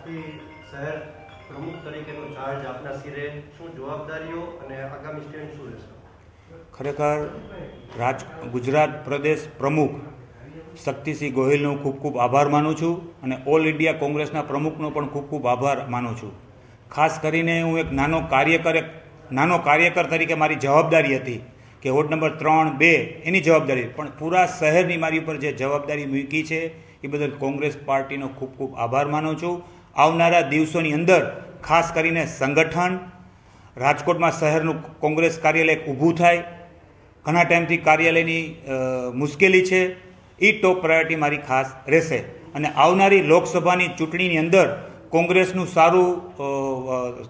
આજથી શહેર પ્રમુખ તરીકેનો ચાર્જ આપના સિરે શું જવાબદારીઓ અને આગામી સ્ટેન્ડ શું રહેશે? ખરેખર ગુજરાત પ્રદેશ પ્રમુખ શક્તિસિંહ ગોહિલનો ખૂબ ખૂબ આભાર માનું છું અને ઓલ ઇન્ડિયા કોંગ્રેસના પ્રમુખનો પણ ખૂબ ખૂબ આભાર માનું છું. ખાસ કરીને હું એક નાનો કાર્યકર તરીકે મારી જવાબદારી હતી કે વોર્ડ નંબર 3-2 એની જવાબદારી, પણ પૂરા શહેરની મારી ઉપર જે જવાબદારી મૂકી છે એ બદલ કોંગ્રેસ પાર્ટીનો ખૂબ ખૂબ આભાર માનું છું. આવનારા દિવસોની અંદર ખાસ કરીને સંગઠન, રાજકોટમાં શહેરનું કોંગ્રેસ કાર્યાલય ઊભું થાય, ઘણા ટાઈમથી કાર્યાલયની મુશ્કેલી છે, એ ટોપ પ્રાયોરિટી મારી ખાસ રહેશે. અને આવનારી લોકસભાની ચૂંટણીની અંદર કોંગ્રેસનું સારું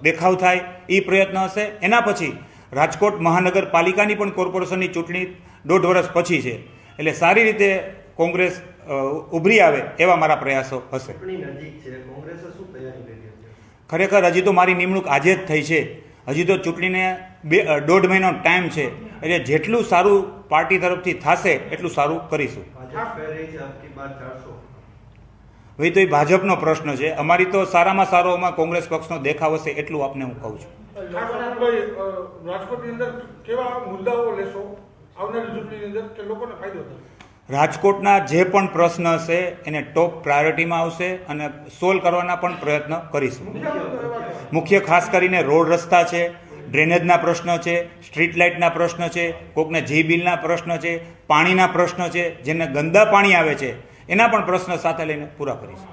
દેખાવ થાય એ પ્રયત્ન હશે. એના પછી રાજકોટ મહાનગરપાલિકાની પણ કોર્પોરેશનની ચૂંટણી 1.5 વર્ષ પછી છે, એટલે સારી રીતે કોંગ્રેસ ઉભરી આવે એવા મારા પ્રયાસો હશે. ખરેખર હજી તો મારી નિમણૂક આજે જ થઈ છે, હજી તો ચૂંટણીને 1.5 મહિનો ટાઈમ છે, એટલે જેટલું સારું પાર્ટી તરફથી થશે એટલું સારું કરીશું. ભાઈ તો એ ભાજપનો પ્રશ્ન છે, અમારી તો સારામાં સારો અમારા કોંગ્રેસ પક્ષનો દેખાવ હશે એટલું આપને હું કહું છું. રાજકોટની અંદર કેવા મુદ્દાઓ લેશો આવનારી ચૂંટણીની અંદર કે લોકોને ફાયદો થાય? રાજકોટના જે પણ પ્રશ્ન હશે એને ટોપ પ્રાયોરિટીમાં આવશે અને સોલ્વ કરવાના પણ પ્રયત્ન કરીશું. મુખ્ય ખાસ કરીને રોડ રસ્તા છે, ડ્રેનેજના પ્રશ્ન છે, સ્ટ્રીટ લાઇટના પ્રશ્ન છે, કોકને જી બિલના પ્રશ્ન છે, પાણીના પ્રશ્ન છે, જેને ગંદા પાણી આવે છે એના પણ પ્રશ્ન સાથે લઈને પૂરા કરીશું.